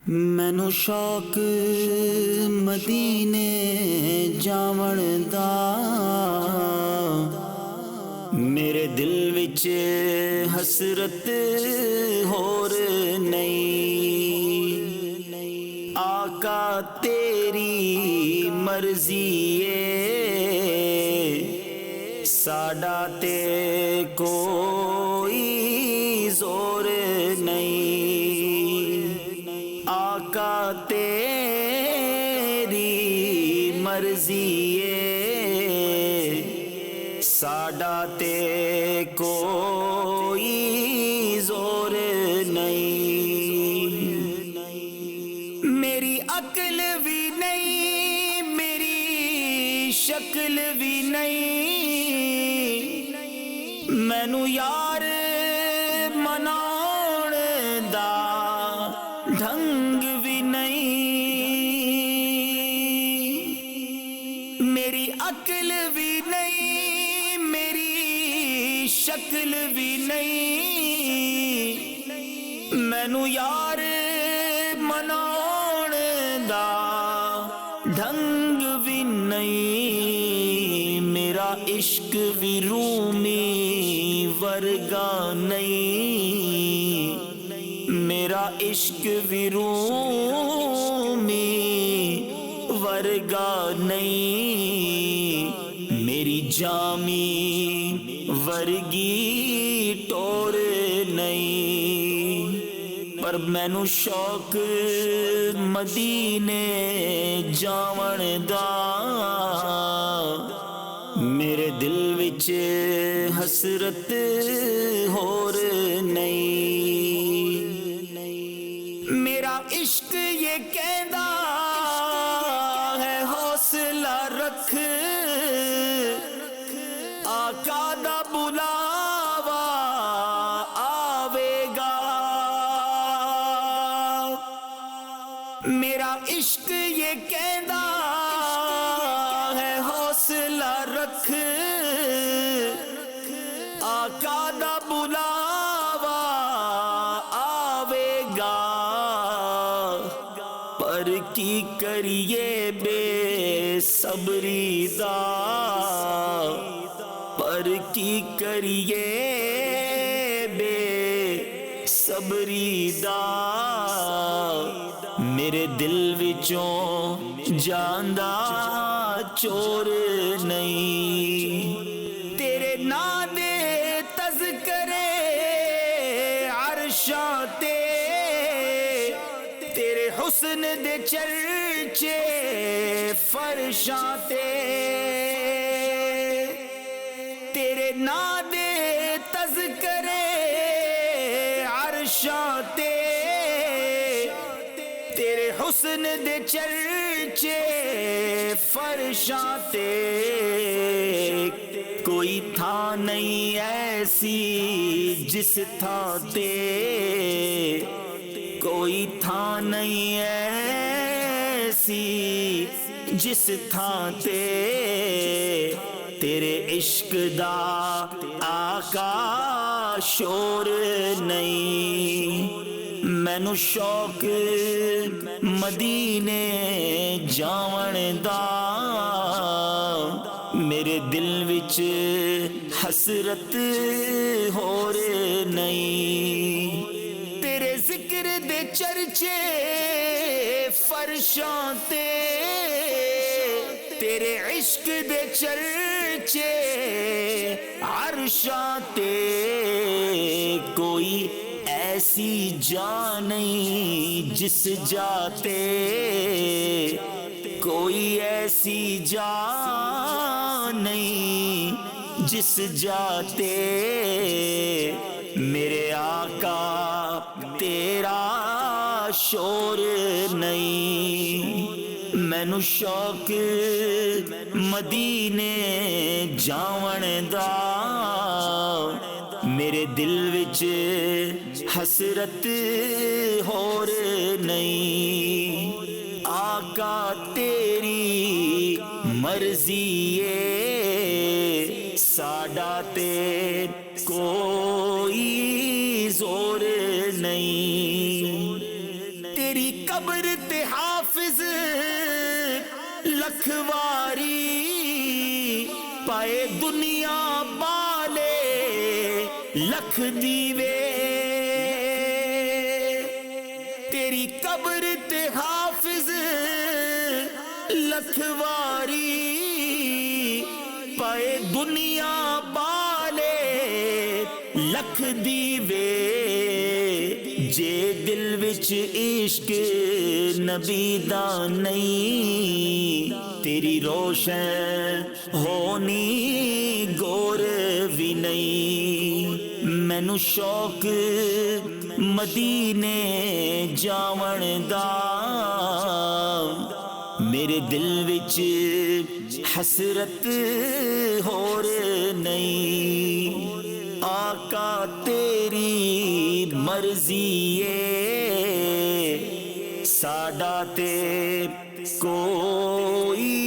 مینوں شوق مدینے جاون دا، میرے دل وچ حسرت ہور نہیں۔ آقا تیری مرضی ہے، ساڈا تے کوئی زور نہیں۔ آقا تیری مرضی ہے، ساڈا تے کوئی زور نہیں۔ میری عقل بھی نہیں، میری شکل بھی نہیں، مینوں یار مناؤن دا ڈھنگ بھی نہیں۔ میری عقل بھی نہیں، میری شکل بھی نہیں، مینوں یار مناؤن دا ڈھنگ بھی نہیں۔ میرا عشق بھی رومی ورگا نہیں، میرا عشق بھی رومی ورگا نہیں۔ میری جامی ورگی ٹور نہیں، پر مینوں شوق مدینے جاون دا، میرے دل وچ حسرت ہور نہیں۔ میرا عشق یہ کہندا ہے حوصلہ رکھ، آقا دا بلاوا آوے گا۔ میرا عشق یہ کہندا ہے حوصلہ رکھ، آقا دا بلاوا آوے گا۔ پر کی کریے بے صبری دا، پر کی کریے بے صبری دا، میرے دل وچوں جاندا چور نہیں۔ تیرے ناں دے تذکرے عرشاں تے، تیرے حسن دے چرچے فرشاں تے، تیرے ناں دے تذکرے عرشاں تے، تیرے حسن دے چرچے فرشاں تے۔ کوئی تھاں نہیں ایسی جس تھاں تے، کوئی تھاں نہیں ایسی جس تھاں تے، تیرے عشق دا آقا شور نہیں۔ مینوں شوق مدینے جاون دا، میرے دل وچ حسرت ہور نہیں۔ تیرے ذکر دے چرچے فرشاں تے، تیرے عشق دے چرچے عرشاں تے، کوئی ایسی جان نہیں جس جاتے، کوئی ایسی جان نہیں جس جاتے، میرے آقا تیرا شور نہیں۔ مینوں شوق مدینے جاون دا، میرے دل وچ حسرت ہور نہیں۔ آقا تیری مرضی ہے، ساڈا تے کوئی زور نہیں۔ تیری قبر تے حافظ لکھواری پائے دنیا بالے لکھ دیوے تیری قبر تے حافظ لکھواری پائے دنیا بالے لکھ دیوے جے دل وچ عشق نبی دا نہیں تیری روشن ہونی گور بھی نہیں مینوں شوق مدینے جاون دا میرے دل وچ حسرت ہور نہیں آقا تیری مرضی ہے ساڈا تے کوئی